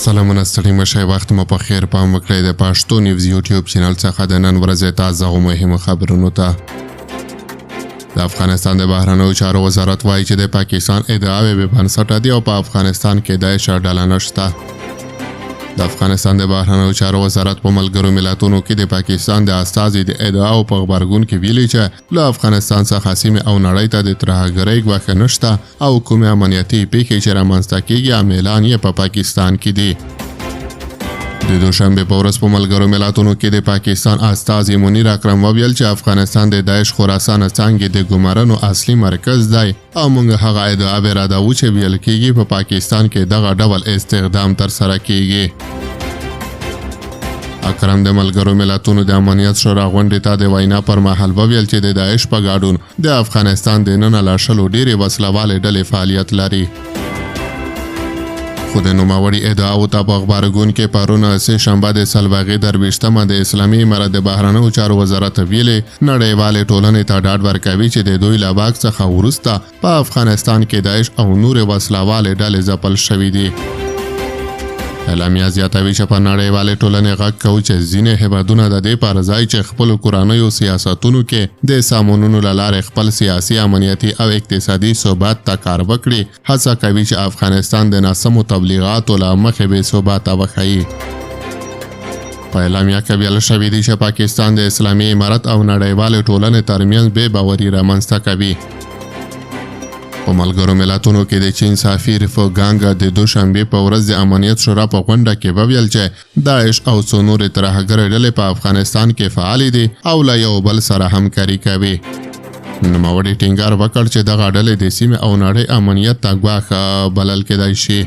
سلامونه ستړي مشه وخت مو په خیر پام وکړئ د پښتو نیوز یوټیوب چینل څخه د نن ورځې تازه او مهمو خبرونو ته. د افغانستان د بهرنیو چارو وزارت وایي چې د پاکستان ادعاوې بې بنسټه دي او په افغانستان کې داعش ډله نشته. د افغانستان د بهرنیو چارو وزارت په ملګرو ملتونو کې د پاکستان د استازي د ادعاو په غبرګون کې ویلي چې له افغانستان څخه سیمې او نړۍ ته د ترهګرۍ ګواښ نشته او کومې امنیتي پیښې چې رامنځته کیږي عاملان یې په پاکستان کې دي. د دوشنبه په ورځ په ملګرو ملتونو کې د پاکستان استازي منیر اکرم وویل چې افغانستان د داعش خراسان څنګه د ګمارنو اصلي مرکز دی او موږ هغه ادعاوې ردوو چې ویل کېږي په پاکستان کې دغه ډول استخدام ترسره کیږي. اکرم د ملګرو ملتونو د امنیت شورا غونډې ته د وینا پر مهال وویل چې د داعش په ګډون د افغانستان د ننه لا شلو ډېرې وسلوالې ډلې فعالیت لري. خو د نوموړي ادعاو ته په غبرګون کې پرون سه شنبه د سلواغې درویشتمه د اسلامي امارت د بهرنیو چارو وزارت ویلي نړیوالې ټولنې ته ډاډ ورکوي چې د دوی له واک څخه وروسته په افغانستان کې داعش او نورې وسلوالې ډلې ځپل شوي دي. اعلامیه زیاتوي چې په نړیوالې ټولنې غږ کوي چې ځینې هیوادونه د دې پر ځای چې خپلو کورنیو سیاستونو کې د سامانونو له لارې خپل سیاسي امنیتي او اقتصادي ثبات ته کار وکړي هڅه کوي چې افغانستان د ناسمو تبلیغاتو له مخې بې ثباته وښیي. په اعلامیه کې ویل شوي دي چې پاکستان د اسلامي امارت او نړیوالې ټولنې ترمنځ بې باوري رامنځته کوي. په ملګرو ملتونو کې د چین سفیر فو ګانګ د دوشنبه په ورځ د امنیت شورا په غونډه کې وویل چې داعش او څو نورې ترهګرۍ ډلې په افغانستان کې فعال دي او له یو بل سره همکاري کوي. نوموړي ټینګار وکړ چې دغه ډلې د سیمې او نړۍ امنیت ته ګواښ بلل کېدای شي.